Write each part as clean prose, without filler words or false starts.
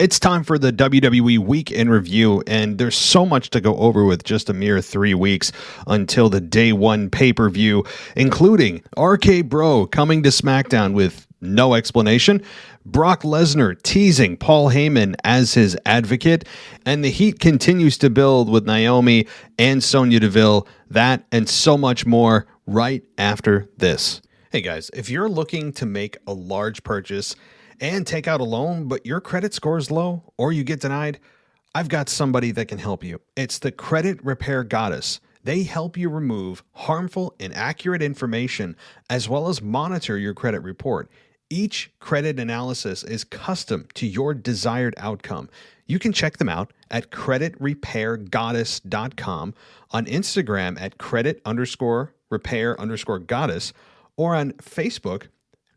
It's time for the WWE Week in Review, and there's so much to go over with just a mere 3 weeks until the Day 1 pay-per-view, including RK Bro coming to SmackDown with no explanation, Brock Lesnar teasing Paul Heyman as his advocate, and the heat continues to build with Naomi and Sonya Deville. That and so much more right after this. Hey guys, if you're looking to make a large purchase and take out a loan, but your credit score is low or you get denied, I've got somebody that can help you. It's the Credit Repair Goddess. They help you remove harmful, inaccurate information as well as monitor your credit report. Each credit analysis is custom to your desired outcome. You can check them out at creditrepairgoddess.com, on Instagram at credit_repair_goddess, or on Facebook,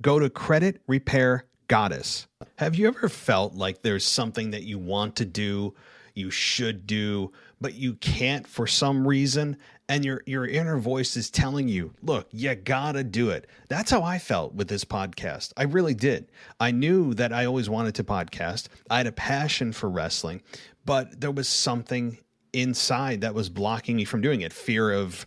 go to Credit Repair Goddess. Have you ever felt like there's something that you want to do, you should do, but you can't for some reason, and your inner voice is telling you, look, you gotta do it? That's how I felt with this podcast. I really did. I knew that I always wanted to podcast. I had a passion for wrestling, but there was something inside that was blocking me from doing it. Fear of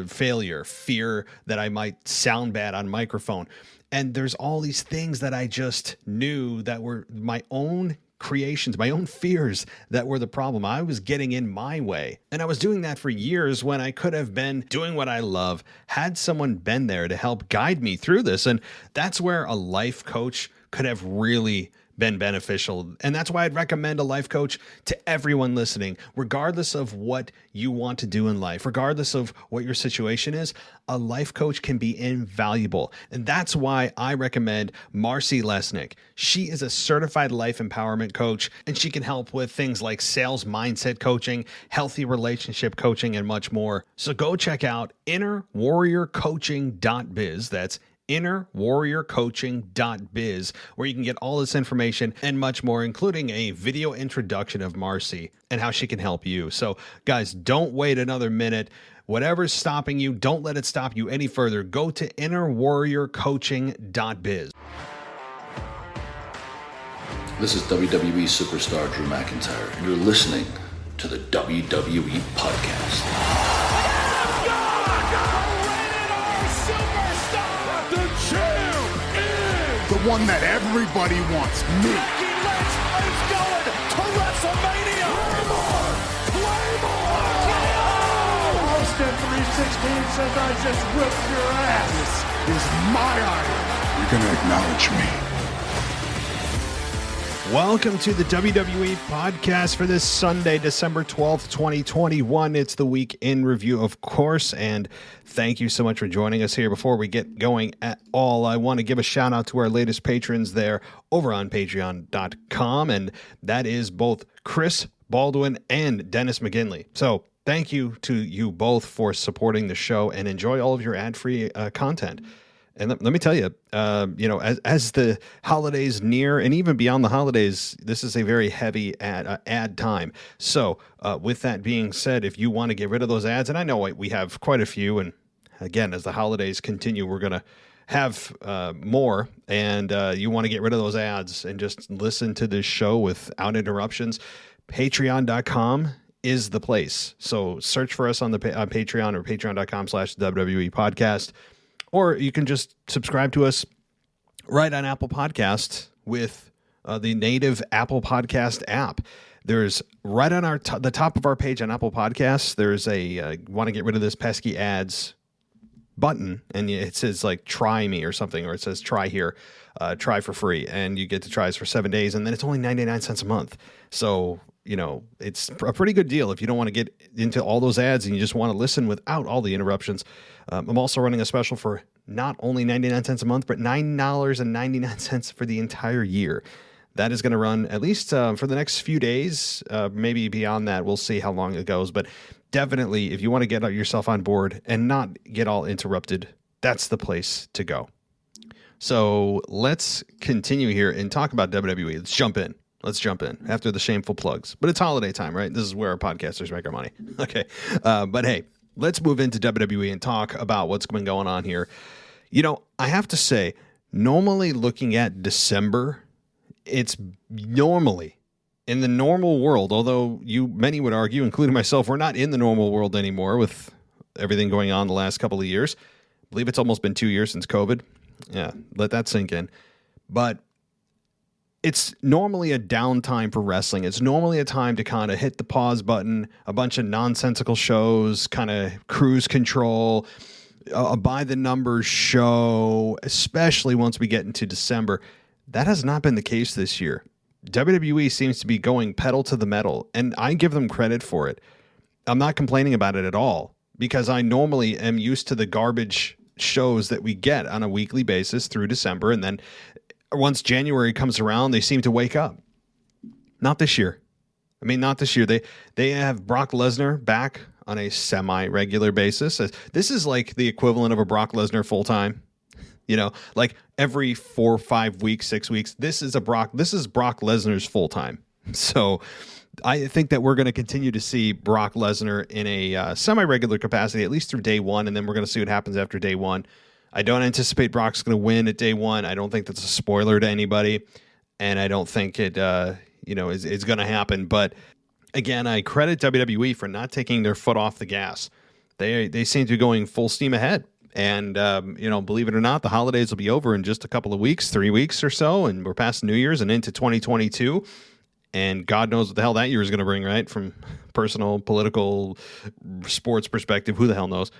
failure, fear that I might sound bad on microphone. And there's all these things that I just knew that were my own creations, my own fears that were the problem. I was getting in my way. And I was doing that for years when I could have been doing what I love, had someone been there to help guide me through this. And that's where a life coach could have really been beneficial. And that's why I'd recommend a life coach to everyone listening, regardless of what you want to do in life, regardless of what your situation is. A life coach can be invaluable. And that's why I recommend Marcie Lesnick. She is a certified life empowerment coach, and she can help with things like sales mindset coaching, healthy relationship coaching, and much more. So go check out innerwarriorcoaching.biz. That's innerwarriorcoaching.biz, where you can get all this information and much more, including a video introduction of Marcie and how she can help you. So guys, don't wait another minute. Whatever's stopping you, don't let it stop you any further. Go to innerwarriorcoaching.biz. This is WWE superstar Drew McIntyre, and you're listening to the WWE Podcast. The one that everybody wants, me. Becky Lynch is going to WrestleMania. Claymore! Austin 316 says I just whipped your ass. This is my idol. You're going to acknowledge me. Welcome to the WWE Podcast for this Sunday, December 12th, 2021. It's the week in review, of course, and thank you so much for joining us here. Before we get going at all, I want to give a shout out to our latest patrons there over on patreon.com, and that is both Chris Baldwin and Dennis McGinley. So thank you to you both for supporting the show, and enjoy all of your ad-free content. And let me tell you, as the holidays near, and even beyond the holidays, this is a very heavy ad time. So with that being said, if you want to get rid of those ads, and I know we have quite a few, and again, as the holidays continue, we're going to have more, and you want to get rid of those ads and just listen to this show without interruptions, patreon.com is the place. So search for us on Patreon or patreon.com/WWE podcast. Or you can just subscribe to us right on Apple Podcasts with the native Apple Podcast app. There's right on the top of our page on Apple Podcasts, there's a want to get rid of this pesky ads button, and it says like try me or something, or it says try here, try for free, and you get to try us for 7 days, and then it's only 99 cents a month. So it's a pretty good deal if you don't want to get into all those ads and you just want to listen without all the interruptions. I'm also running a special for not only 99 cents a month, but $9.99 for the entire year. That is going to run at least for the next few days, maybe beyond that. We'll see how long it goes. But definitely, if you want to get yourself on board and not get all interrupted, that's the place to go. So let's continue here and talk about WWE. Let's jump in after the shameful plugs. But it's holiday time, right? This is where our podcasters make our money. Okay. But hey, let's move into WWE and talk about what's been going on here. I have to say, normally looking at December, it's normally in the normal world, although many would argue, including myself, we're not in the normal world anymore with everything going on the last couple of years. I believe it's almost been 2 years since COVID. Yeah, let that sink in. But it's normally a downtime for wrestling. It's normally a time to kind of hit the pause button, a bunch of nonsensical shows, kind of cruise control, a by the numbers show, especially once we get into December. That has not been the case this year. WWE seems to be going pedal to the metal, and I give them credit for it. I'm not complaining about it at all, because I normally am used to the garbage shows that we get on a weekly basis through December, and then once January comes around, they seem to wake up. Not this year. I mean, not this year. They have Brock Lesnar back on a semi-regular basis. This is like the equivalent of a Brock Lesnar full-time. You know, like every 4, 5 weeks, 6 weeks, this is Brock Lesnar's full time. So I think that we're going to continue to see Brock Lesnar in a semi-regular capacity, at least through day one. And then we're going to see what happens after day one. I don't anticipate Brock's going to win at day one. I don't think that's a spoiler to anybody. And I don't think it, is going to happen. But again, I credit WWE for not taking their foot off the gas. They seem to be going full steam ahead. And, believe it or not, the holidays will be over in just a couple of weeks, 3 weeks or so. And we're past New Year's and into 2022. And God knows what the hell that year is going to bring, right? From personal, political, sports perspective, who the hell knows?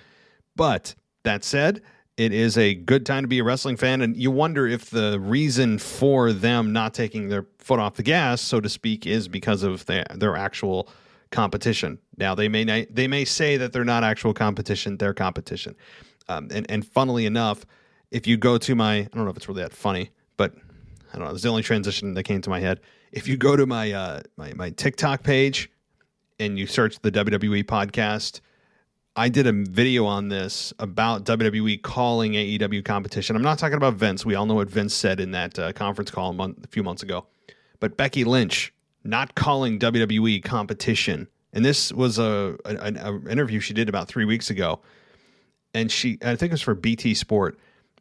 But that said, it is a good time to be a wrestling fan. And you wonder if the reason for them not taking their foot off the gas, so to speak, is because of their actual competition. Now, they may say that they're not actual competition, they're competition. And funnily enough, if you go to I don't know if it's really that funny, but I don't know, it's the only transition that came to my head. If you go to my TikTok page and you search the WWE podcast, I did a video on this about WWE calling AEW competition. I'm not talking about Vince. We all know what Vince said in that conference call a few months ago. But Becky Lynch not calling WWE competition. And this was an interview she did about 3 weeks ago. And I think it was for BT Sport,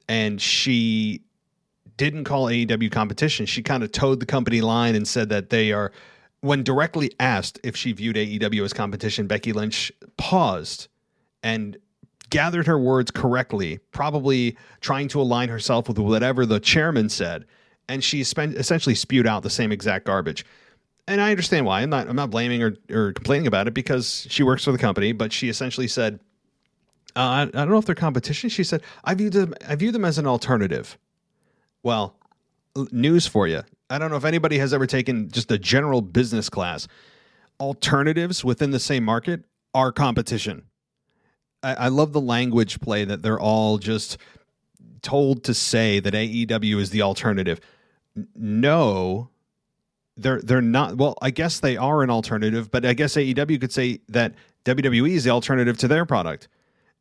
and she didn't call AEW competition. She kind of towed the company line and said that they are, when directly asked if she viewed AEW as competition, Becky Lynch paused and gathered her words correctly, probably trying to align herself with whatever the chairman said. And she essentially spewed out the same exact garbage. And I understand why. I'm not blaming or complaining about it, because she works for the company, but she essentially said, I don't know if they're competition. She said, I view them as an alternative. Well, news for you. I don't know if anybody has ever taken just a general business class. Alternatives within the same market are competition. I love the language play that they're all just told to say that AEW is the alternative. No, they're not. Well, I guess they are an alternative, but I guess AEW could say that WWE is the alternative to their product.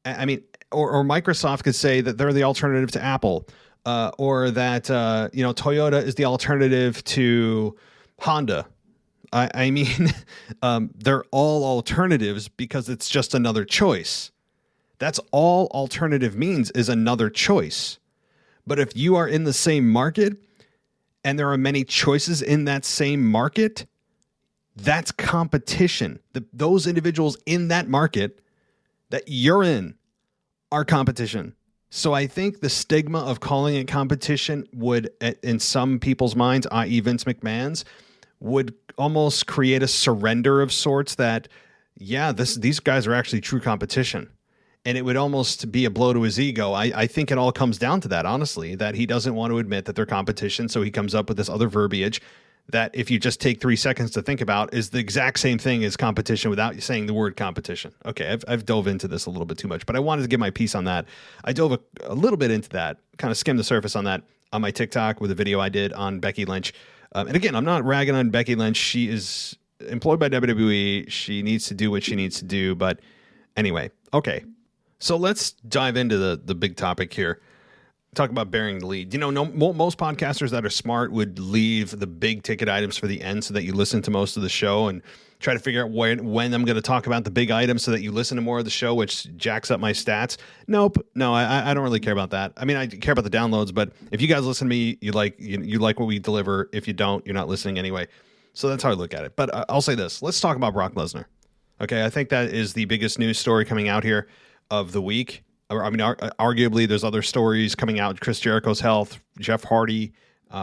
I mean, or Microsoft could say that they're the alternative to Apple, or that Toyota is the alternative to Honda. I mean, they're all alternatives because it's just another choice. That's all alternative means, is another choice. But if you are in the same market and there are many choices in that same market, that's competition. Those individuals in that market that you're in are competition. So I think the stigma of calling it competition would, in some people's minds, i.e. Vince McMahon's, would almost create a surrender of sorts that, yeah, these guys are actually true competition. And it would almost be a blow to his ego. I think it all comes down to that, honestly, that he doesn't want to admit that they're competition. So he comes up with this other verbiage that, if you just take 3 seconds to think about, is the exact same thing as competition without saying the word competition. Okay, I've dove into this a little bit too much, but I wanted to give my piece on that. I dove a little bit into that, kind of skimmed the surface on that on my TikTok with a video I did on Becky Lynch. And again, I'm not ragging on Becky Lynch. She is employed by WWE. She needs to do what she needs to do. But anyway, okay. So let's dive into the big topic here. Talk about burying the lead. Most podcasters that are smart would leave the big ticket items for the end so that you listen to most of the show and try to figure out when I'm going to talk about the big items so that you listen to more of the show, which jacks up my stats. Nope. No, I don't really care about that. I mean, I care about the downloads, but if you guys listen to me, you like what we deliver. If you don't, you're not listening anyway. So that's how I look at it. But I'll say this. Let's talk about Brock Lesnar. Okay, I think that is the biggest news story coming out here of the week. I mean, arguably, there's other stories coming out. Chris Jericho's health, Jeff Hardy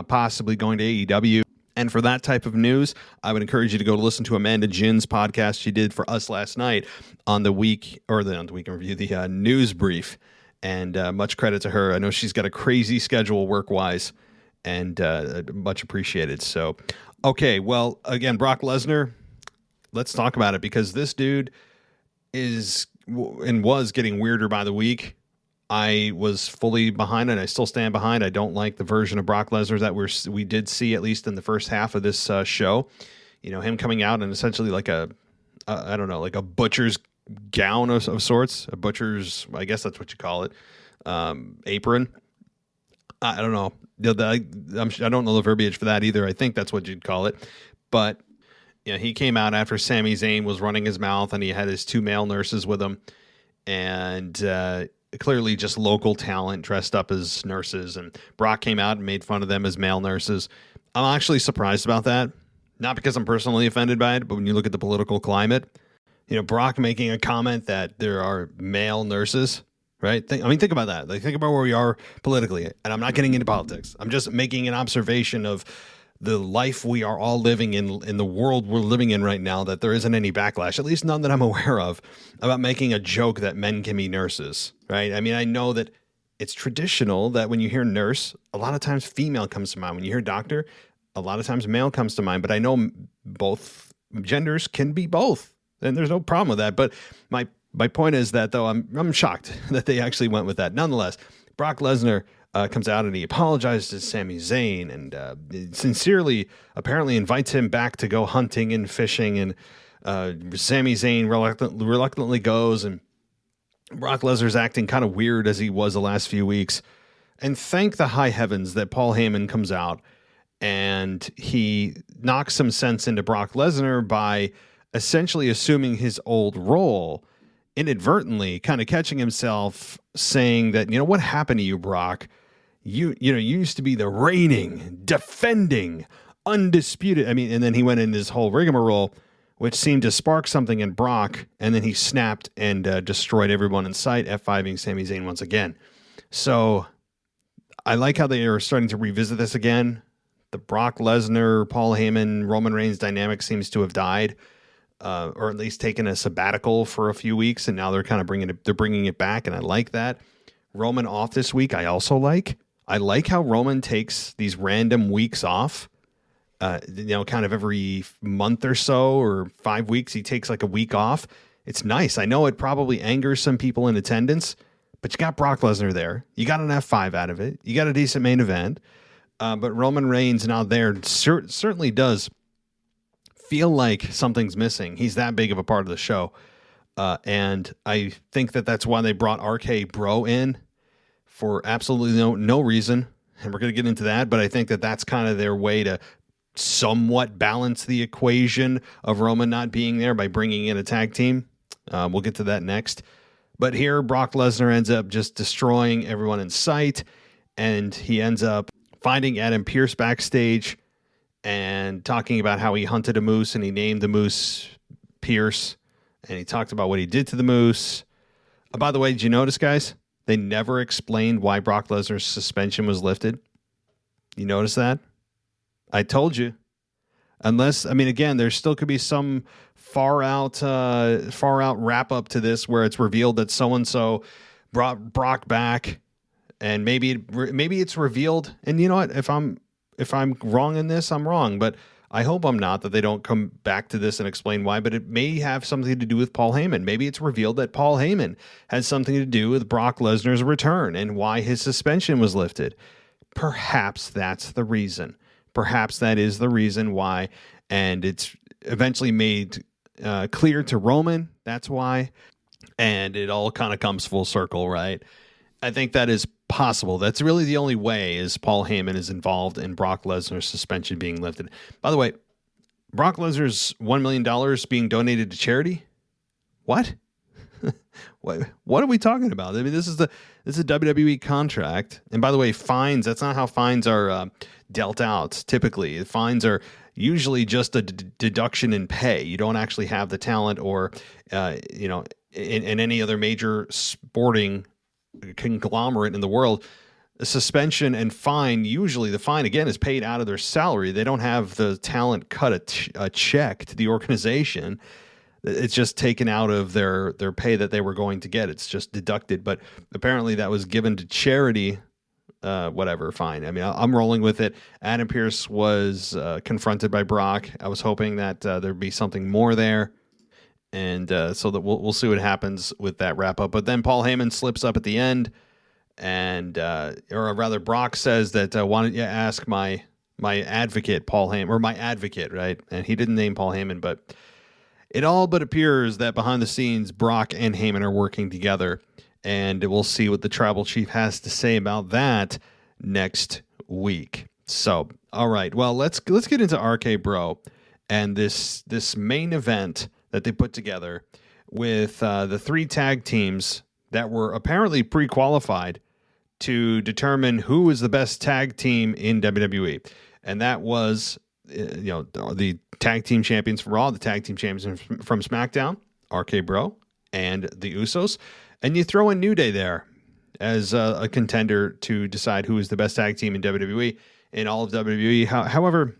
possibly going to AEW. And for that type of news, I would encourage you to go to listen to Amanda Jinn's podcast she did for us last night on the week, or on the weekend review, the news brief. And much credit to her. I know she's got a crazy schedule work-wise, and much appreciated. So, okay, well, again, Brock Lesnar, let's talk about it, because this dude is and was getting weirder by the week. I was fully behind it. I still stand behind. I don't like the version of Brock Lesnar that we did see, at least in the first half of this show. You know, him coming out and essentially like a butcher's gown of sorts, a butcher's, I guess that's what you call it, apron. I don't know. I don't know the verbiage for that either. I think that's what you'd call it. But yeah, he came out after Sami Zayn was running his mouth, and he had his two male nurses with him, and clearly just local talent dressed up as nurses. And Brock came out and made fun of them as male nurses. I'm actually surprised about that. Not because I'm personally offended by it, but when you look at the political climate, you know, Brock making a comment that there are male nurses, right? Think about that. Like, think about where we are politically. And I'm not getting into politics. I'm just making an observation of the life we are all living in the world we're living in right now, that there isn't any backlash, at least none that I'm aware of, about making a joke that men can be nurses, right? I mean, I know that it's traditional that when you hear nurse, a lot of times female comes to mind. When you hear doctor, a lot of times male comes to mind. But I know both genders can be both, and there's no problem with that. But my point is that, though, I'm shocked that they actually went with that. Nonetheless, Brock Lesnar comes out and he apologizes to Sami Zayn, and sincerely apparently invites him back to go hunting and fishing, and Sami Zayn reluctantly goes, and Brock Lesnar's acting kind of weird as he was the last few weeks. And thank the high heavens that Paul Heyman comes out and he knocks some sense into Brock Lesnar by essentially assuming his old role, inadvertently kind of catching himself saying that, you know, what happened to you, Brock? You used to be the reigning, defending, undisputed. I mean, and then he went in his whole rigmarole, which seemed to spark something in Brock, and then he snapped and destroyed everyone in sight, F5ing Sami Zayn once again. So I like how they are starting to revisit this again. The Brock Lesnar, Paul Heyman, Roman Reigns dynamic seems to have died, or at least taken a sabbatical for a few weeks, and now they're kind of bringing it back, and I like that. Roman off this week, I also like. I like how Roman takes these random weeks off. Kind of every month or so, or 5 weeks, he takes like a week off. It's nice. I know it probably angers some people in attendance, but you got Brock Lesnar there. You got an F5 out of it. You got a decent main event. But Roman Reigns now there certainly does feel like something's missing. He's that big of a part of the show. And I think that's why they brought RK Bro in for absolutely no reason. And we're going to get into that. But I think that's kind of their way to somewhat balance the equation of Roman not being there by bringing in a tag team. We'll get to that next. But here, Brock Lesnar ends up just destroying everyone in sight. And he ends up finding Adam Pearce backstage and talking about how he hunted a moose and he named the moose Pearce. And he talked about what he did to the moose. By the way, did you notice, guys? They never explained why Brock Lesnar's suspension was lifted. You notice that? I told you. Unless, I mean, again, there still could be some far out wrap up to this where it's revealed that so-and-so brought Brock back, and maybe it's revealed. And you know what? If I'm wrong in this, I'm wrong. But I hope I'm not, that they don't come back to this and explain why, but it may have something to do with Paul Heyman. Maybe it's revealed that Paul Heyman has something to do with Brock Lesnar's return and why his suspension was lifted. Perhaps that's the reason. Perhaps that is the reason why, and it's eventually made clear to Roman. That's why, and it all kind of comes full circle, right? I think that is possible. That's really the only way, is Paul Heyman is involved in Brock Lesnar's suspension being lifted. By the way, Brock Lesnar's $1 million being donated to charity? What? What are we talking about? I mean, this is a WWE contract. And by the way, fines, that's not how fines are dealt out typically. Fines are, usually just a deduction in pay. You don't actually have the talent or, in any other major sporting conglomerate in the world. A suspension and fine, usually the fine, again, is paid out of their salary. They don't have the talent cut a check to the organization. It's just taken out of their pay that they were going to get. It's just deducted. But apparently that was given to charity. Whatever, fine. I mean, I'm rolling with it. Adam Pearce was confronted by Brock. I was hoping that there'd be something more there. And so that we'll see what happens with that wrap up. But then Paul Heyman slips up at the end. And, or rather, Brock says that, why don't you ask my advocate, Paul Heyman, or my advocate, right? And he didn't name Paul Heyman, but it all but appears that behind the scenes, Brock and Heyman are working together. And we'll see what the tribal chief has to say about that next week. So, all right. Well, let's get into RK Bro and this main event that they put together with the 3 tag teams that were apparently pre-qualified to determine who was the best tag team in WWE. And that was, the tag team champions from Raw, the tag team champions from SmackDown, RK Bro, and the Usos. And you throw in New Day there as a contender to decide who is the best tag team in WWE, in all of WWE. However,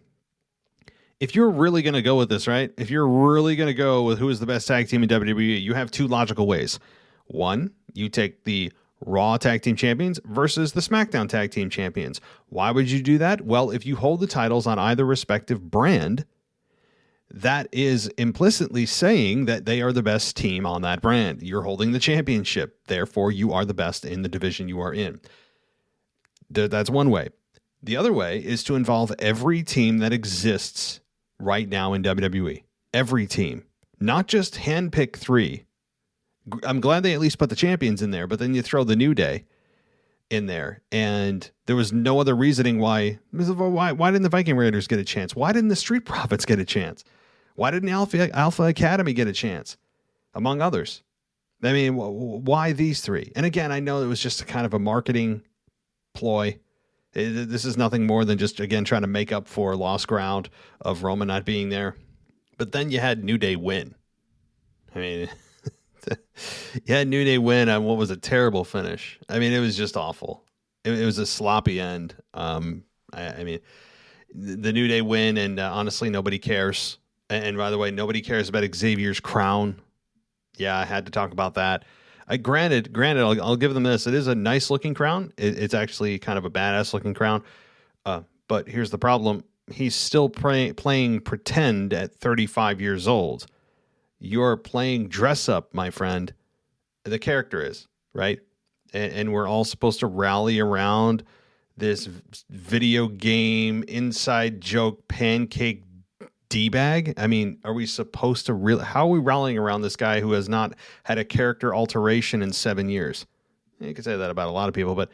if you're really going to go with this, right? If you're really going to go with who is the best tag team in WWE, you have 2 logical ways. One, you take the Raw Tag Team Champions versus the SmackDown Tag Team Champions. Why would you do that? Well, if you hold the titles on either respective brand, that is implicitly saying that they are the best team on that brand. You're holding the championship. Therefore, you are the best in the division you are in. That's one way. The other way is to involve every team that exists right now in WWE. Every team. Not just handpick 3. I'm glad they at least put the champions in there, but then you throw the New Day in there, and there was no other reasoning why didn't the Viking Raiders get a chance? Why didn't the Street Profits get a chance? Why didn't Alpha Academy get a chance? Among others. I mean, why these 3? And again, I know it was just kind of a marketing ploy. This is nothing more than just, again, trying to make up for lost ground of Roman not being there. But then you had New Day win. I mean... Yeah, New Day win on what was a terrible finish. I mean, it was just awful. It was a sloppy end. I mean, the New Day win, and honestly, nobody cares. And by the way, nobody cares about Xavier's crown. Yeah, I had to talk about that. Granted, I'll give them this. It is a nice looking crown. It's actually kind of a badass looking crown. But here's the problem. He's still playing pretend at 35 years old. You're playing dress up, my friend. The character is, right? And we're all supposed to rally around this video game inside joke pancake D-bag. I mean, are we supposed to how are we rallying around this guy who has not had a character alteration in 7 years? You could say that about a lot of people, but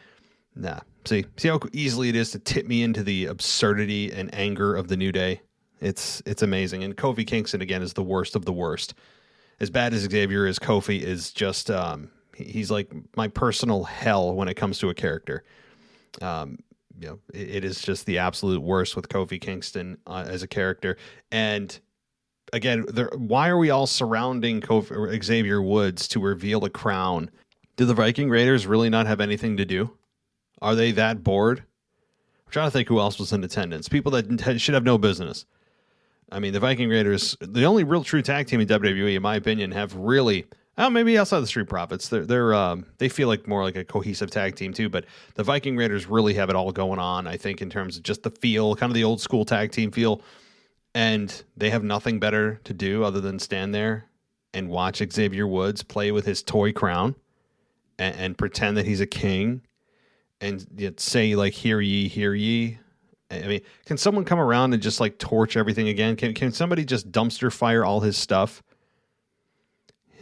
nah. See how easily it is to tip me into the absurdity and anger of the New Day. It's amazing. And Kofi Kingston, again, is the worst of the worst. As bad as Xavier is, Kofi is just, he's like my personal hell when it comes to a character. It is just the absolute worst with Kofi Kingston as a character. And again, why are we all surrounding Xavier Woods to reveal a crown? Do the Viking Raiders really not have anything to do? Are they that bored? I'm trying to think who else was in attendance. People that should have no business. I mean, the Viking Raiders, the only real true tag team in WWE, in my opinion, have really, maybe outside the Street Profits, they feel like more like a cohesive tag team too. But the Viking Raiders really have it all going on, I think, in terms of just the feel, kind of the old school tag team feel. And they have nothing better to do other than stand there and watch Xavier Woods play with his toy crown and pretend that he's a king and yet say, like, hear ye, hear ye. I mean, can someone come around and just like torch everything again? Can somebody just dumpster fire all his stuff?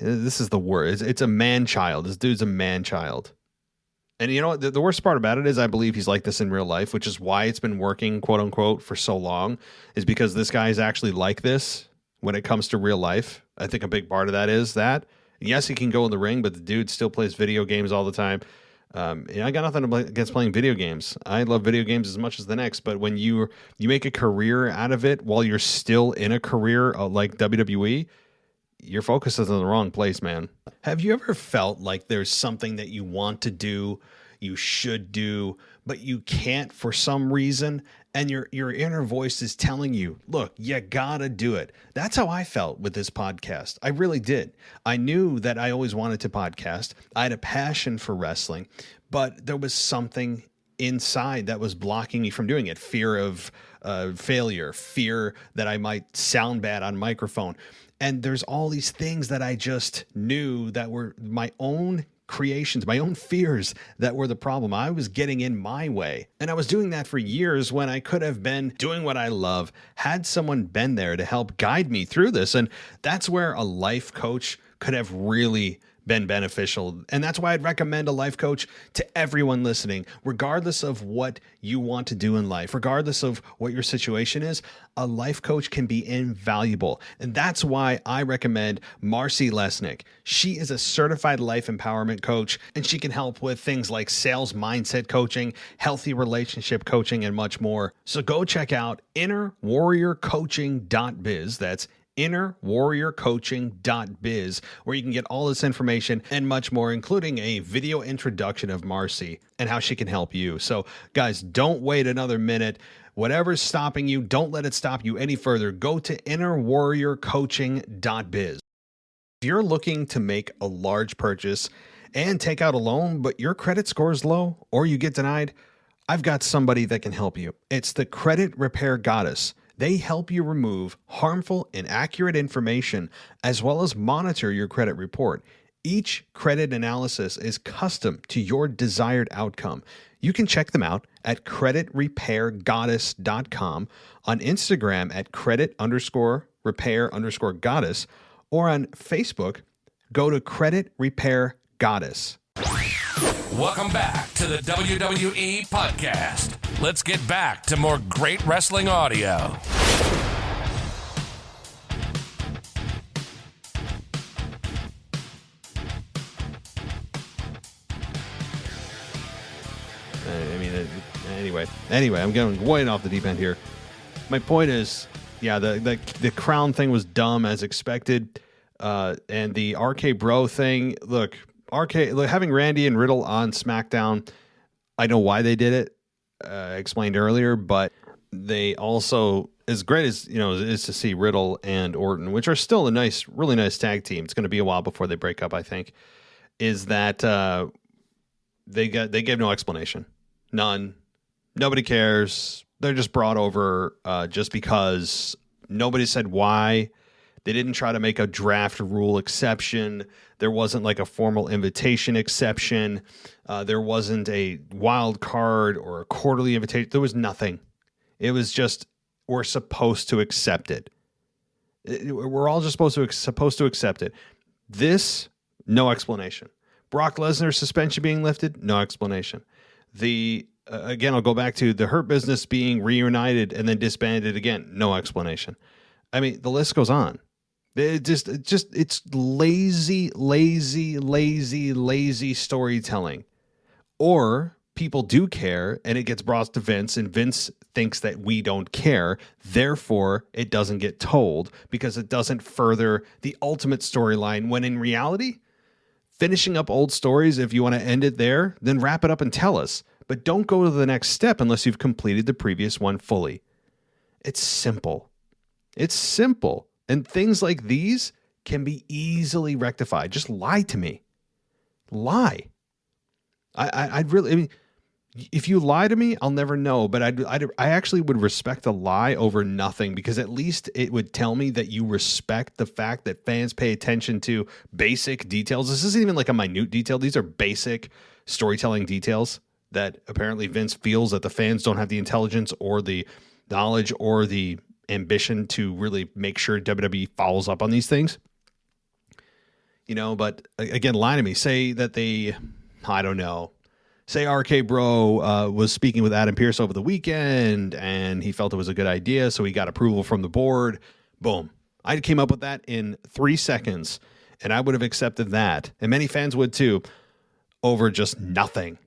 This is the worst. It's a man-child. This dude's a man-child. And you know what? The worst part about it is I believe he's like this in real life, which is why it's been working, quote unquote, for so long, is because this guy is actually like this when it comes to real life. I think a big part of that is that. Yes, he can go in the ring, but the dude still plays video games all the time. I got nothing against playing video games. I love video games as much as the next, but when you make a career out of it while you're still in a career like WWE, your focus is in the wrong place, man. Have you ever felt like there's something that you want to do, you should do, but you can't for some reason, and your inner voice is telling you, look, you gotta do it? That's how I felt with this podcast. I really did. I knew that I always wanted to podcast. I had a passion for wrestling, but there was something inside that was blocking me from doing it. Fear of failure, fear that I might sound bad on microphone. And there's all these things that I just knew that were my own creations, my own fears that were the problem. I was getting in my way. And I was doing that for years when I could have been doing what I love, had someone been there to help guide me through this. And that's where a life coach could have really been beneficial. And that's why I'd recommend a life coach to everyone listening, regardless of what you want to do in life, regardless of what your situation is. A life coach can be invaluable. And that's why I recommend Marcie Lesnick. She is a certified life empowerment coach, and she can help with things like sales mindset coaching, healthy relationship coaching, and much more. So go check out innerwarriorcoaching.biz. That's innerwarriorcoaching.biz, where you can get all this information and much more, including a video introduction of Marcie and how she can help you. So guys, don't wait another minute. Whatever's stopping you, don't let it stop you any further. Go to innerwarriorcoaching.biz. If you're looking to make a large purchase and take out a loan, but your credit score is low or you get denied, I've got somebody that can help you. It's the Credit Repair Goddess. They help you remove harmful, inaccurate information, as well as monitor your credit report. Each credit analysis is custom to your desired outcome. You can check them out at creditrepairgoddess.com, on Instagram at credit_repair_goddess, or on Facebook, go to Credit Repair Goddess. Welcome back to the WWE Podcast. Let's get back to more great wrestling audio. Anyway, I'm going way off the deep end here. My point is, yeah, the crown thing was dumb as expected, and the RK Bro thing. Look, having Randy and Riddle on SmackDown, I know why they did it. Explained earlier, but they also, as great as is to see Riddle and Orton, which are still a really nice tag team. It's going to be a while before they break up, I think. Is that they gave no explanation, none. Nobody cares. They're just brought over just because. Nobody said why. They didn't try to make a draft rule exception. There wasn't like a formal invitation exception. There wasn't a wild card or a quarterly invitation. There was nothing. It was just, we're supposed to accept it. We're all just supposed to accept it. This, no explanation. Brock Lesnar suspension being lifted, no explanation. Again, I'll go back to the Hurt Business being reunited and then disbanded again, no explanation. I mean, the list goes on. It's lazy storytelling. Or people do care and it gets brought to Vince and Vince thinks that we don't care. Therefore, it doesn't get told because it doesn't further the ultimate storyline, when in reality, finishing up old stories, if you want to end it there, then wrap it up and tell us. But don't go to the next step unless you've completed the previous one fully. It's simple. It's simple. And things like these can be easily rectified. Just lie to me. Lie. I'd really, I mean, if you lie to me, I'll never know. But I actually would respect a lie over nothing, because at least it would tell me that you respect the fact that fans pay attention to basic details. This isn't even like a minute detail. These are basic storytelling details that apparently Vince feels that the fans don't have the intelligence or the knowledge or the ambition to really make sure WWE follows up on these things. But again, lie to me. Say that I don't know. Say RK Bro was speaking with Adam Pearce over the weekend and he felt it was a good idea, so he got approval from the board. Boom. I came up with that in 3 seconds, and I would have accepted that. And many fans would too. over just nothing.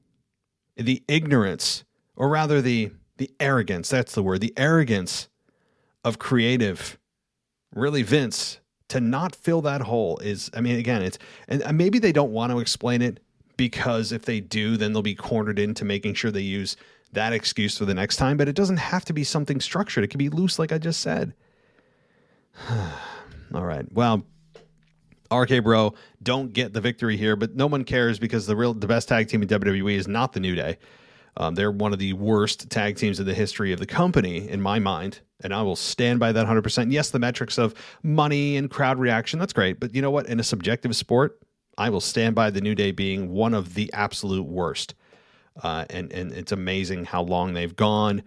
The ignorance, or rather the arrogance, that's the word, the arrogance of creative, really Vince, to not fill that hole is, I mean, again, it's, and maybe they don't want to explain it, because if they do, then they'll be cornered into making sure they use that excuse for the next time, but it doesn't have to be something structured. It can be loose, like I just said. All right. Well, RK Bro don't get the victory here, but no one cares, because the best tag team in WWE is not the New Day. They're one of the worst tag teams in the history of the company, in my mind, and I will stand by that 100%. Yes, the metrics of money and crowd reaction, that's great, but you know what? In a subjective sport, I will stand by the New Day being one of the absolute worst. And it's amazing how long they've gone,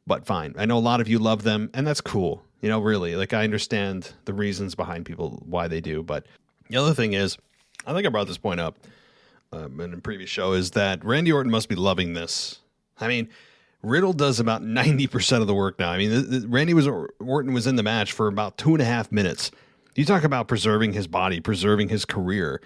but fine. I know a lot of you love them, and that's cool. You know, really, like, I understand the reasons behind people, why they do. But the other thing is, I think I brought this point up in a previous show, is that Randy Orton must be loving this. I mean, Riddle does about 90% of the work now. I mean, Orton was in the match for about 2.5 minutes. You talk about preserving his body, preserving his career.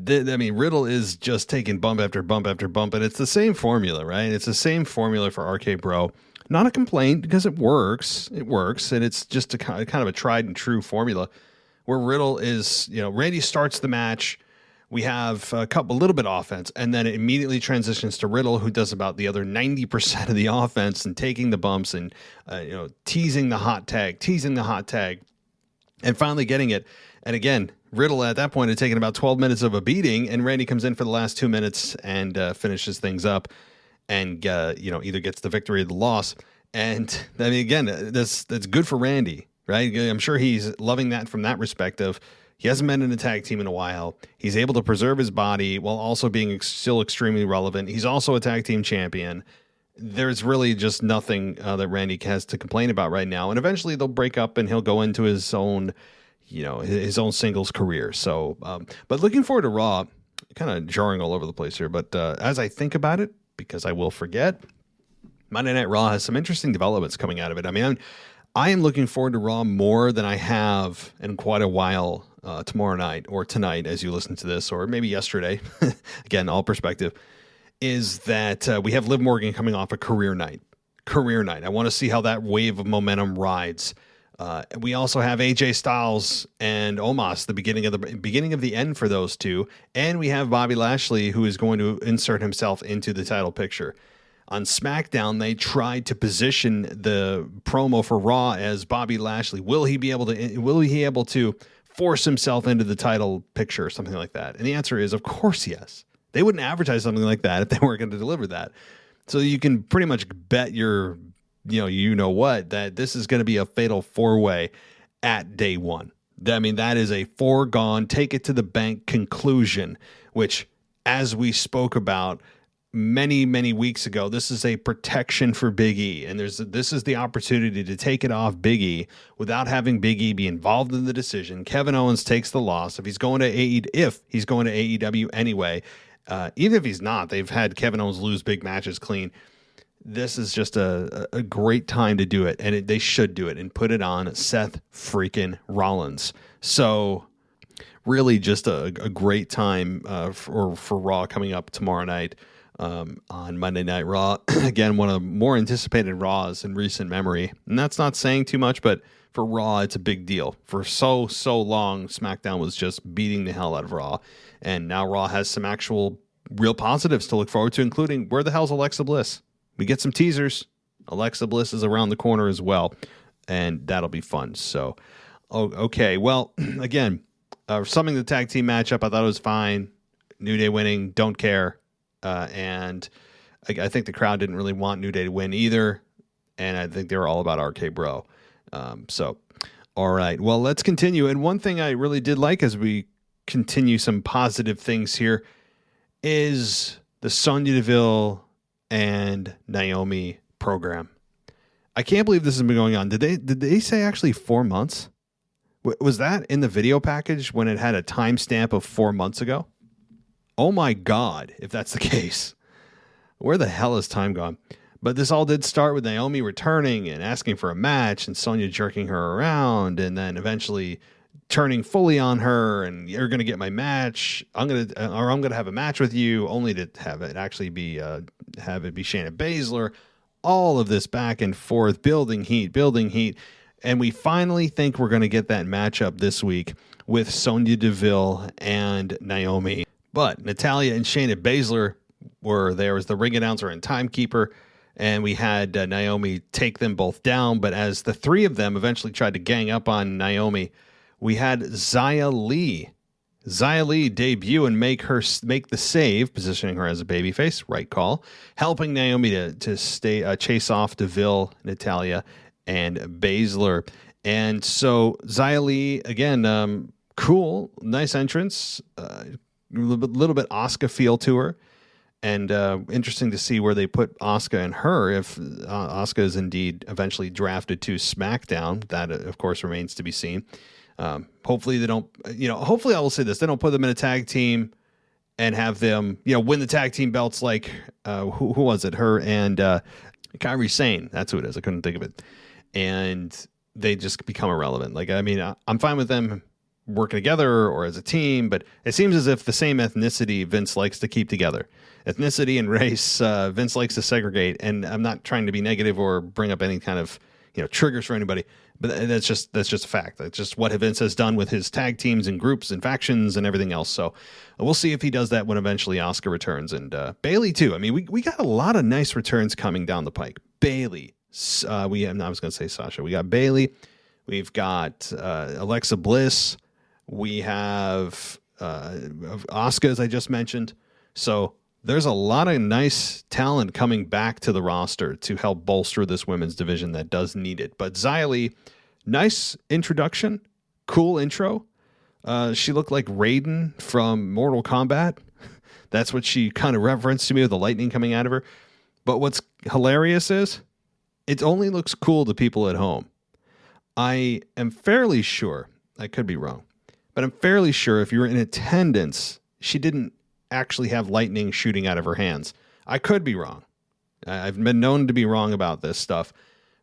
I mean, Riddle is just taking bump after bump after bump, and it's the same formula, right? It's the same formula for RK Bro. Not a complaint, because it works. It works, and it's just a kind of a tried and true formula where Riddle is, you know, Randy starts the match. We have a little bit of offense, and then it immediately transitions to Riddle, who does about the other 90% of the offense and taking the bumps and, teasing the hot tag, and finally getting it. And again, Riddle at that point had taken about 12 minutes of a beating, and Randy comes in for the last 2 minutes and finishes things up, and either gets the victory or the loss. And I mean, again, that's good for Randy, right? I'm sure he's loving that from that respect of he hasn't been in a tag team in a while. He's able to preserve his body while also being still extremely relevant. He's also a tag team champion. There's really just nothing that Randy has to complain about right now. And eventually they'll break up and he'll go into his own, his own singles career. So, but looking forward to Raw, kind of jarring all over the place here. But as I think about it, because I will forget, Monday Night Raw has some interesting developments coming out of it. I mean, I am looking forward to Raw more than I have in quite a while tomorrow night or tonight as you listen to this, or maybe yesterday. Again, all perspective. Is that we have Liv Morgan coming off a career night. I want to see how that wave of momentum rides. We also have AJ Styles and Omos, the beginning of the end for those two, and we have Bobby Lashley, who is going to insert himself into the title picture. On SmackDown, they tried to position the promo for Raw as Bobby Lashley. Will he be able to force himself into the title picture or something like that? And the answer is, of course, yes. They wouldn't advertise something like that if they weren't going to deliver that. So you can pretty much bet your, that this is going to be a fatal four-way at day one. I mean, that is a foregone, take it to the bank conclusion, which, as we spoke about many, many weeks ago, this is a protection for Biggie. And this is the opportunity to take it off Biggie without having Biggie be involved in the decision. Kevin Owens takes the loss. If he's going to AEW anyway, even if he's not, they've had Kevin Owens lose big matches clean. This is just a great time to do it, and they should do it and put it on Seth freaking Rollins. So really just a great time for Raw coming up tomorrow night on Monday Night Raw. Again, one of the more anticipated Raws in recent memory. And that's not saying too much, but for Raw, it's a big deal. For so long, SmackDown was just beating the hell out of Raw. And now Raw has some actual real positives to look forward to, including where the hell's Alexa Bliss? We get some teasers. Alexa Bliss is around the corner as well, and that'll be fun. So, okay. Well, again, summing the tag team matchup, I thought it was fine. New Day winning, don't care. And I think the crowd didn't really want New Day to win either, and I think they were all about RK Bro. So, all right. Well, let's continue. And one thing I really did like as we continue some positive things here is the Sonya Deville and Naomi program. I can't believe this has been going on. Did they say actually 4 months? Was that in the video package when it had a timestamp of 4 months ago? Oh my God, if that's the case. Where the hell has time gone? But this all did start with Naomi returning and asking for a match and Sonya jerking her around and then eventually turning fully on her, and you're going to get my match. I'm going to have a match with you, only to have it actually be Shayna Baszler. All of this back and forth, building heat. And we finally think we're going to get that matchup this week with Sonya Deville and Naomi. But Natalya and Shayna Baszler were there as the ring announcer and timekeeper, and we had Naomi take them both down. But as the three of them eventually tried to gang up on Naomi, we had Xia Li debut and make the save, positioning her as a babyface, right call, helping Naomi to chase off Deville, Natalya, and Baszler. And so Xia Li, again, cool, nice entrance, a little bit Asuka feel to her, and interesting to see where they put Asuka and her, if Asuka is indeed eventually drafted to SmackDown. That, of course, remains to be seen. Hopefully they don't, hopefully I will say this, they don't put them in a tag team and have them, win the tag team belts like, who was it? Her and Kairi Sane. That's who it is. I couldn't think of it. And they just become irrelevant. Like, I mean, I'm fine with them working together or as a team, but it seems as if the same ethnicity Vince likes to keep together. Ethnicity and race, Vince likes to segregate. And I'm not trying to be negative or bring up any kind of, triggers for anybody, but that's just a fact. That's just what Vince has done with his tag teams and groups and factions and everything else. So we'll see if he does that when eventually Asuka returns, and Bayley too. I mean, we got a lot of nice returns coming down the pike. Bayley, I was going to say Sasha. We got Bayley. We've got Alexa Bliss. We have Asuka, as I just mentioned. So there's a lot of nice talent coming back to the roster to help bolster this women's division that does need it. But Xia Li, nice introduction, cool intro. She looked like Raiden from Mortal Kombat. That's what she kind of referenced to me with the lightning coming out of her. But what's hilarious is it only looks cool to people at home. I am fairly sure, I could be wrong, but I'm fairly sure if you're in attendance, she didn't actually have lightning shooting out of her hands. I could be wrong. I've been known to be wrong about this stuff,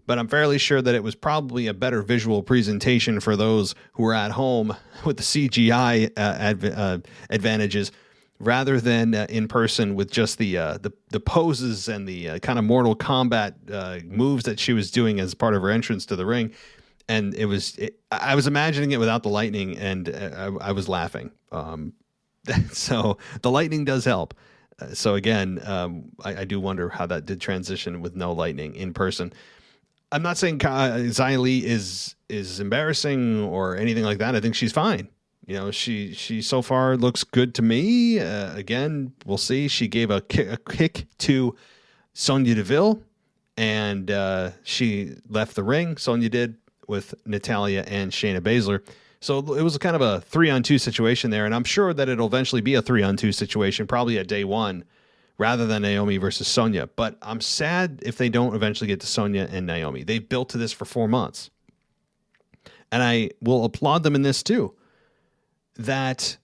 but I'm fairly sure that it was probably a better visual presentation for those who are at home with the CGI advantages rather than in person with just the poses and the kind of Mortal Kombat moves that she was doing as part of her entrance to the ring. And I was imagining it without the lightning, and I was laughing. So the lightning does help. So again, I do wonder how that did transition with no lightning in person. I'm not saying Xia Li is embarrassing or anything like that. I think she's fine. She so far looks good to me. Again, we'll see. She gave a kick to Sonya Deville, and she left the ring. Sonya did, with Natalya and Shayna Baszler. So it was kind of a 3-on-2 situation there, and I'm sure that it'll eventually be a 3-on-2 situation, probably at day one, rather than Naomi versus Sonya. But I'm sad if they don't eventually get to Sonya and Naomi. They've built to this for 4 months. And I will applaud them in this too, that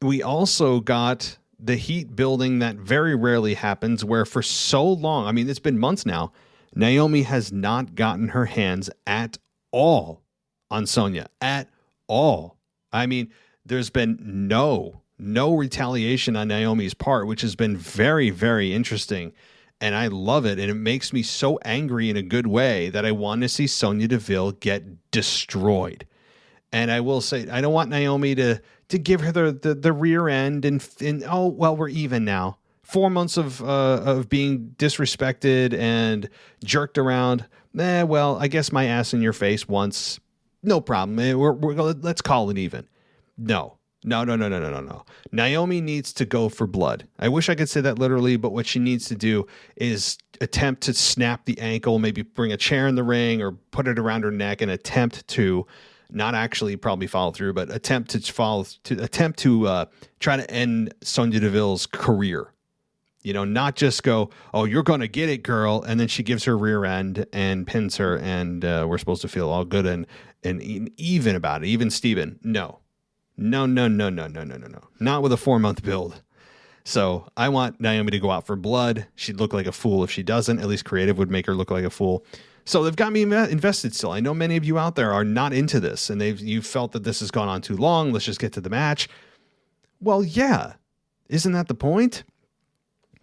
we also got the heat building that very rarely happens, where for so long, I mean, it's been months now, Naomi has not gotten her hands at all on Sonya, at all. I mean, there's been no retaliation on Naomi's part, which has been very, very interesting. And I love it. And it makes me so angry in a good way that I want to see Sonya Deville get destroyed. And I will say, I don't want Naomi to give her the rear end and oh, well, we're even now. 4 months of being disrespected and jerked around. Well, I guess my ass in your face once. No problem. Let's call it even. No. Naomi needs to go for blood. I wish I could say that literally, but what she needs to do is attempt to snap the ankle, maybe bring a chair in the ring or put it around her neck and attempt to not actually probably follow through, but attempt to try to end Sonya Deville's career. Not just go, oh, you're going to get it, girl. And then she gives her rear end and pins her, and we're supposed to feel all good and even about it. Even Steven. No. Not with a 4-month build. So I want Naomi to go out for blood. She'd look like a fool if she doesn't. At least creative would make her look like a fool. So they've got me invested still. I know many of you out there are not into this, and you felt that this has gone on too long. Let's just get to the match. Well, yeah. Isn't that the point?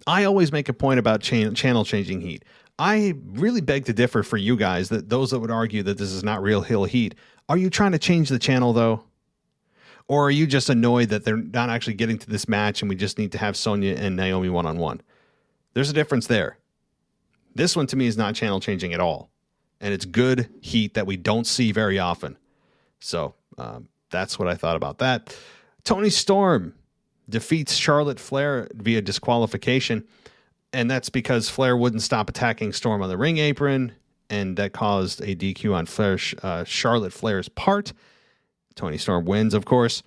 I always make a point about channel changing heat. I really beg to differ for you guys, that those that would argue that this is not real heel heat. Are you trying to change the channel, though? Or are you just annoyed that they're not actually getting to this match and we just need to have Sonya and Naomi one-on-one? There's a difference there. This one to me is not channel changing at all. And it's good heat that we don't see very often. So that's what I thought about that. Toni Storm defeats Charlotte Flair via disqualification. And that's because Flair wouldn't stop attacking Storm on the ring apron. And that caused a DQ on Charlotte Flair's part. Toni Storm wins, of course.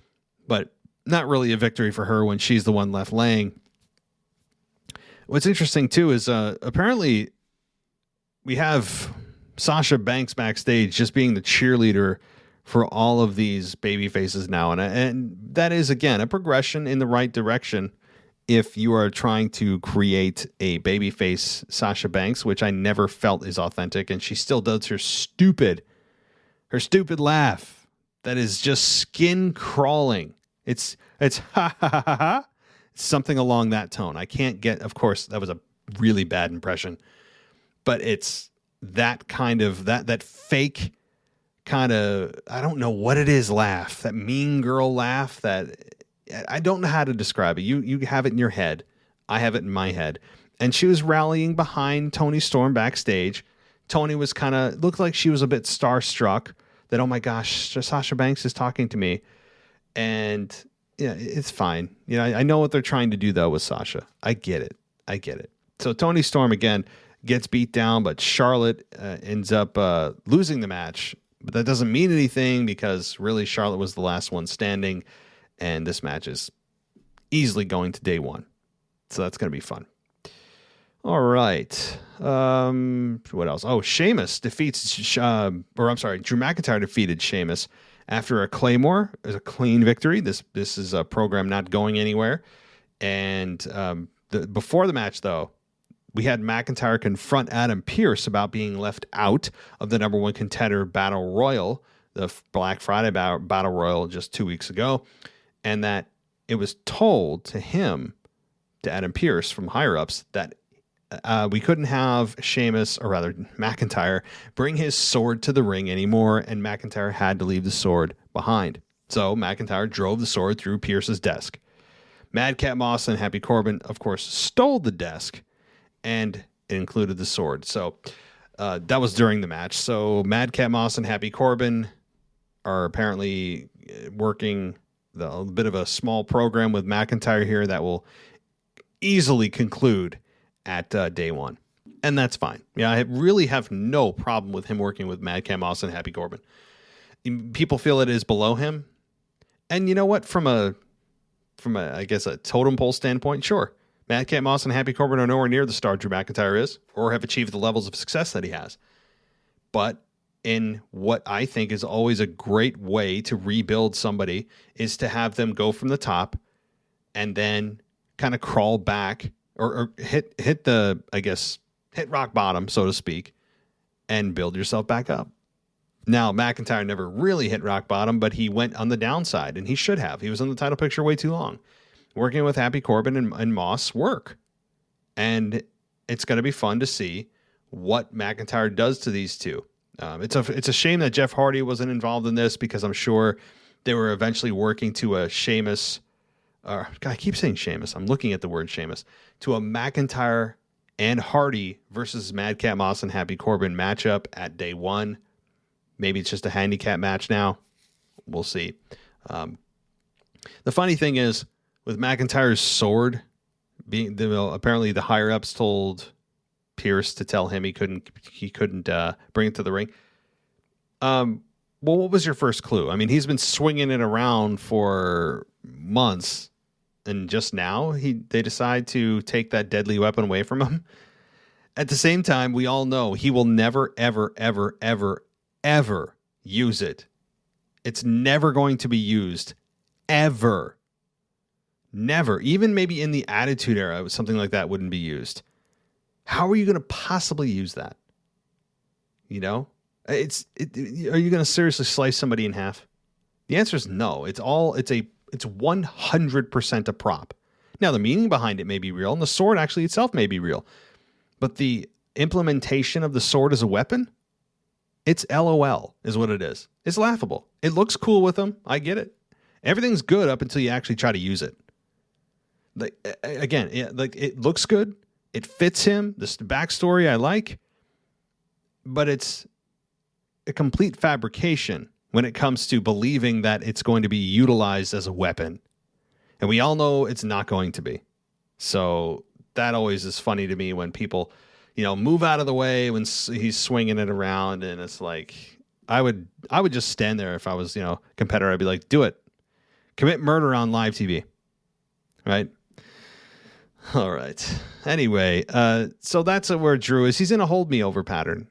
But not really a victory for her when she's the one left laying. What's interesting, too, is apparently we have Sasha Banks backstage just being the cheerleader for all of these baby faces now. And that is, again, a progression in the right direction if you are trying to create a babyface Sasha Banks, which I never felt is authentic. And she still does her stupid laugh that is just skin crawling. It's ha ha ha ha. Something along that tone. I can't get, of course, that was a really bad impression, but it's that kind of, that fake kind of, I don't know what it is, laugh, that mean girl laugh that I don't know how to describe it. You have it in your head. I have it in my head. And she was rallying behind Toni Storm backstage. Toni was looked like she was a bit starstruck that, oh my gosh, Sasha Banks is talking to me. And yeah, it's fine. You know, I know what they're trying to do, though, with Sasha. I get it. So Toni Storm, again, gets beat down, but Charlotte ends up losing the match. But that doesn't mean anything because, really, Charlotte was the last one standing, and this match is easily going to day one. So that's going to be fun. All right. What else? Oh, Sheamus defeats, Drew McIntyre defeated Sheamus after a Claymore. It was a clean victory. This is a program not going anywhere. And before the match, though, we had McIntyre confront Adam Pearce about being left out of the number one contender Battle Royal, the Black Friday Battle Royal just 2 weeks ago, and that it was told to him, to Adam Pearce from higher-ups, that we couldn't have Sheamus, or rather McIntyre, bring his sword to the ring anymore, and McIntyre had to leave the sword behind. So McIntyre drove the sword through Pearce's desk. Madcap Moss and Happy Corbin, of course, stole the desk, and it included the sword. So that was during the match. So Madcap Moss and Happy Corbin are apparently working a bit of a small program with McIntyre here that will easily conclude at day one. And that's fine. Yeah, I really have no problem with him working with Madcap Moss and Happy Corbin. People feel it is below him. And you know what? From a I guess a totem pole standpoint, sure. Madcap Moss and Happy Corbin are nowhere near the star Drew McIntyre is, or have achieved the levels of success that he has. But in what I think is always a great way to rebuild somebody is to have them go from the top and then kind of crawl back or hit rock bottom, so to speak, and build yourself back up. Now, McIntyre never really hit rock bottom, but he went on the downside, and he should have. He was in the title picture way too long. Working with Happy Corbin and Moss work. And it's going to be fun to see what McIntyre does to these two. It's a shame that Jeff Hardy wasn't involved in this, because I'm sure they were eventually working to a Sheamus. God, I keep saying Sheamus. I'm looking at the word Sheamus. To a McIntyre and Hardy versus Madcap Moss and Happy Corbin matchup at day one. Maybe it's just a handicap match now. We'll see. The funny thing is, with McIntyre's sword being apparently the higher ups told Pearce to tell him he couldn't bring it to the ring. Well, what was your first clue? I mean, he's been swinging it around for months, and just now they decide to take that deadly weapon away from him. At the same time, we all know he will never, ever, ever, ever, ever use it. It's never going to be used, ever. Never. Even maybe in the Attitude Era, something like that wouldn't be used. How are you going to possibly use that? You know, are you going to seriously slice somebody in half? The answer is no. It's 100% a prop. Now, the meaning behind it may be real, and the sword actually itself may be real. But the implementation of the sword as a weapon, it's LOL is what it is. It's laughable. It looks cool with them. I get it. Everything's good up until you actually try to use it. Like, again, it looks good. It fits him. This backstory I like. But it's a complete fabrication when it comes to believing that it's going to be utilized as a weapon. And we all know it's not going to be. So that always is funny to me when people, move out of the way when he's swinging it around. And it's like, I would just stand there if I was, competitor. I'd be like, do it. Commit murder on live TV. Right? All right. Anyway, so that's where Drew is. He's in a hold me over pattern.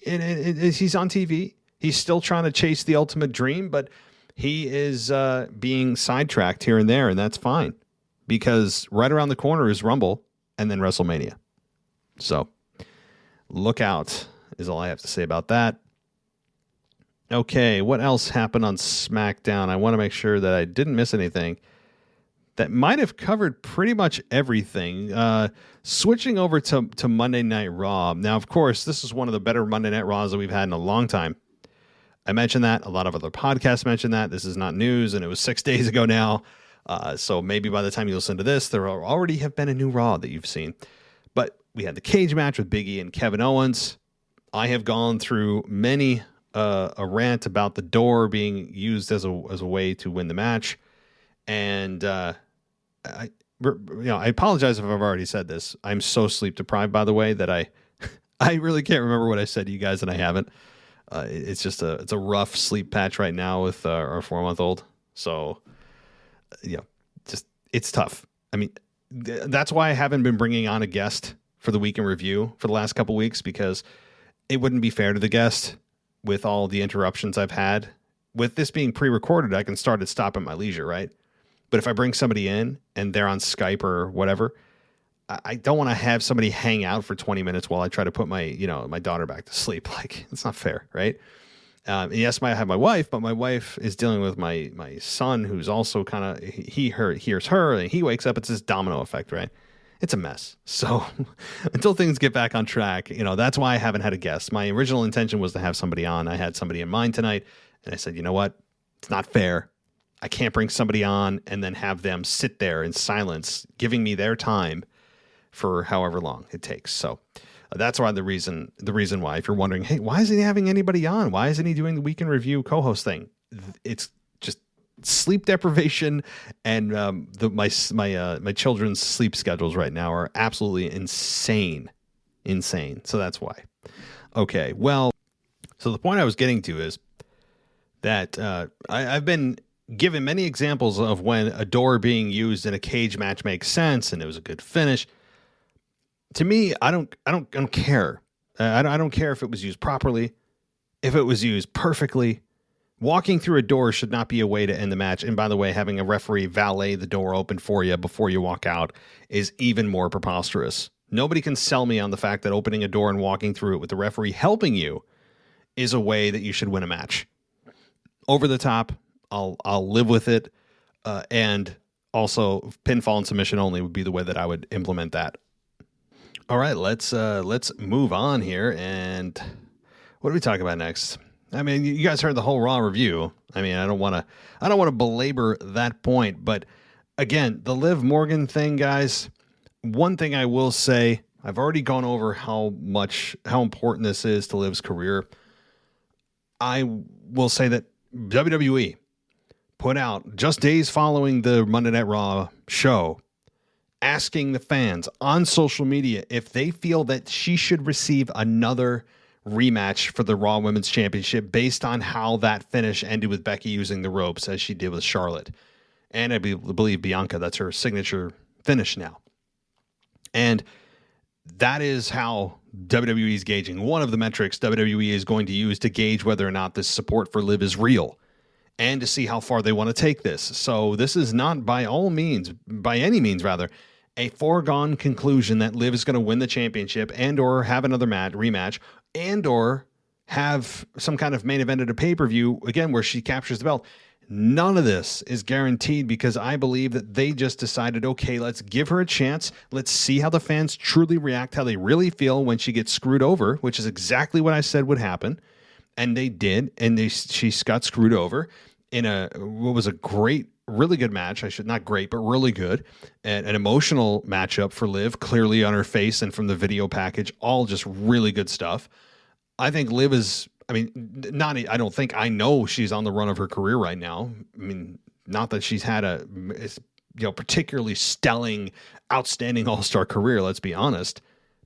And he's on TV. He's still trying to chase the ultimate dream, but he is being sidetracked here and there, and that's fine because right around the corner is Rumble and then WrestleMania. So look out is all I have to say about that. Okay, what else happened on SmackDown? I want to make sure that I didn't miss anything. That might have covered pretty much everything. Switching over to Monday Night Raw. Now, of course, this is one of the better Monday Night Raws that we've had in a long time. I mentioned that. A lot of other podcasts mentioned that. This is not news, and it was 6 days ago now. So maybe by the time you listen to this, there already have been a new Raw that you've seen. But we had the cage match with Biggie and Kevin Owens. I have gone through many a rant about the door being used as a way to win the match. And I apologize if I've already said this. I'm so sleep deprived, by the way, that I really can't remember what I said to you guys, and I haven't. It's a rough sleep patch right now with our 4-month-old. So, it's tough. I mean, that's why I haven't been bringing on a guest for the week in review for the last couple weeks, because it wouldn't be fair to the guest with all the interruptions I've had. With this being pre-recorded, I can start and stop at my leisure, right? But if I bring somebody in and they're on Skype or whatever, I don't want to have somebody hang out for 20 minutes while I try to put my daughter back to sleep. Like, it's not fair, right? Yes, I have my wife, but my wife is dealing with my son, who's also kind of, he hears her, and he wakes up. It's this domino effect, right? It's a mess. So until things get back on track, that's why I haven't had a guest. My original intention was to have somebody on. I had somebody in mind tonight, and I said, you know what? It's not fair. I can't bring somebody on and then have them sit there in silence, giving me their time for however long it takes. So that's why the reason why, if you're wondering, hey, why isn't he having anybody on? Why isn't he doing the week in review co-host thing? It's just sleep deprivation, and my children's sleep schedules right now are absolutely insane. So that's why. Okay, well, so the point I was getting to is that I've been given many examples of when a door being used in a cage match makes sense and it was a good finish. To me, I don't care. I don't care if it was used properly, if it was used perfectly. Walking through a door should not be a way to end the match. And by the way, having a referee valet the door open for you before you walk out is even more preposterous. Nobody can sell me on the fact that opening a door and walking through it with the referee helping you is a way that you should win a match. Over the top, I'll live with it. And also pinfall and submission only would be the way that I would implement that. All right, let's move on here. And what do we talk about next? I mean, you guys heard the whole Raw review. I mean, I don't want to belabor that point, but again, the Liv Morgan thing, guys, one thing I will say, I've already gone over how important this is to Liv's career. I will say that WWE put out just days following the Monday Night Raw show, asking the fans on social media if they feel that she should receive another rematch for the Raw Women's Championship based on how that finish ended with Becky using the ropes as she did with Charlotte. And I believe Bianca, that's her signature finish now. And that is how WWE is gauging. One of the metrics WWE is going to use to gauge whether or not this support for Liv is real. and to see how far they want to take this. So this is not by any means, a foregone conclusion that Liv is going to win the championship and or have another rematch and or have some kind of main event at a pay-per-view, again, where she captures the belt. None of this is guaranteed because I believe that they just decided, okay, let's give her a chance. Let's see how the fans truly react, how they really feel when she gets screwed over, which is exactly what I said would happen. And they did, and she got screwed over in what was a really good match. Not great, but really good. An emotional matchup for Liv, clearly on her face and from the video package, all just really good stuff. I think Liv is, I know she's on the run of her career right now. I mean, not that she's had a particularly outstanding all-star career, let's be honest,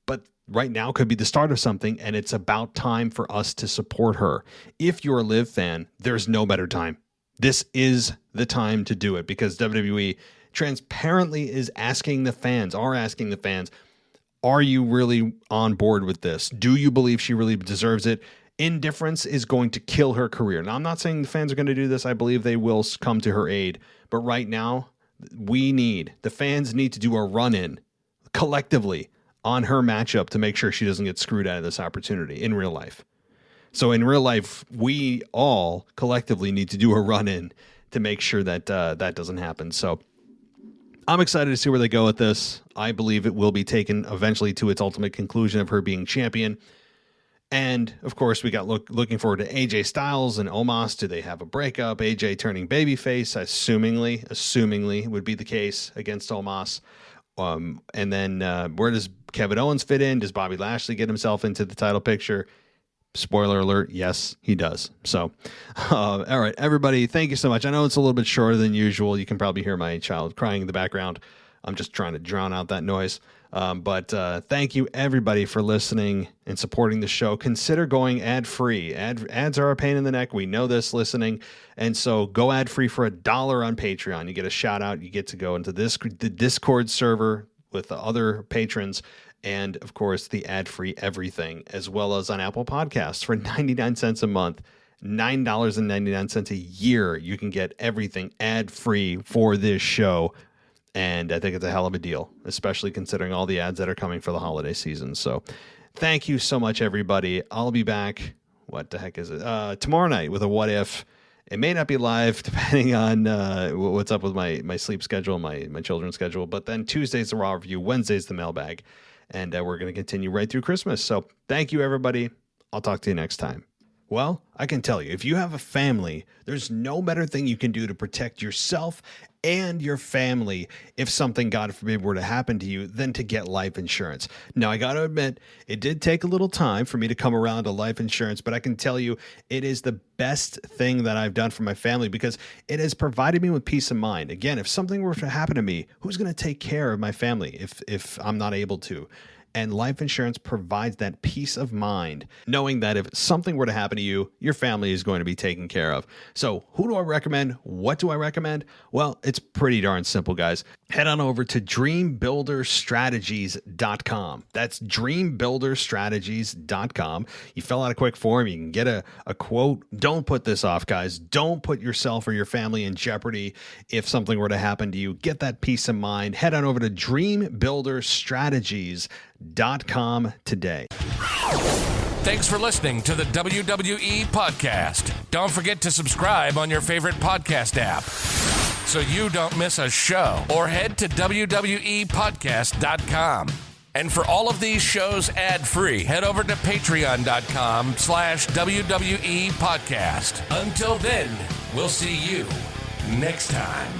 but right now could be the start of something, and it's about time for us to support her. If you're a Liv fan, there's no better time. This is the time to do it because WWE transparently is asking the fans, are you really on board with this? Do you believe she really deserves it? Indifference is going to kill her career. Now, I'm not saying the fans are going to do this. I believe they will come to her aid. But right now, the fans need to do a run-in collectively on her matchup to make sure she doesn't get screwed out of this opportunity in real life. So in real life, we all collectively need to do a run-in to make sure that that doesn't happen. So I'm excited to see where they go with this. I believe it will be taken eventually to its ultimate conclusion of her being champion. And, of course, we got looking forward to AJ Styles and Omos. Do they have a breakup? AJ turning babyface, assumingly would be the case against Omos. And then where does Kevin Owens fit in? Does Bobby Lashley get himself into the title picture? Spoiler alert, yes, he does. So, all right, everybody, thank you so much. I know it's a little bit shorter than usual. You can probably hear my child crying in the background. I'm just trying to drown out that noise. But thank you, everybody, for listening and supporting the show. Consider going ad-free. Ads are a pain in the neck. We know this listening. And so go ad-free for $1 on Patreon. You get a shout-out. You get to go into the Discord server with the other patrons. And, of course, the ad-free everything, as well as on Apple Podcasts for 99 cents a month, $9.99 a year. You can get everything ad-free for this show. And I think it's a hell of a deal, especially considering all the ads that are coming for the holiday season. So thank you so much, everybody. I'll be back. What the heck is it? Tomorrow night with a What If. It may not be live depending on what's up with my sleep schedule, my children's schedule. But then Tuesday's the Raw Review. Wednesday's the Mailbag. And we're going to continue right through Christmas. So thank you, everybody. I'll talk to you next time. Well, I can tell you, if you have a family, there's no better thing you can do to protect yourself and your family if something, God forbid, were to happen to you than to get life insurance. Now, I got to admit, it did take a little time for me to come around to life insurance, but I can tell you it is the best thing that I've done for my family because it has provided me with peace of mind. Again, if something were to happen to me, who's going to take care of my family if I'm not able to? And life insurance provides that peace of mind, knowing that if something were to happen to you, your family is going to be taken care of. So who do I recommend? What do I recommend? Well, it's pretty darn simple, guys. Head on over to dreambuilderstrategies.com. That's dreambuilderstrategies.com. You fill out a quick form. You can get a quote. Don't put this off, guys. Don't put yourself or your family in jeopardy if something were to happen to you. Get that peace of mind. Head on over to dreambuilderstrategies.com today. Thanks for listening to the WWE Podcast. Don't forget to subscribe on your favorite podcast app so you don't miss a show, or head to WWEpodcast.com. And for all of these shows ad-free, head over to patreon.com/WWE Podcast. Until then, we'll see you next time.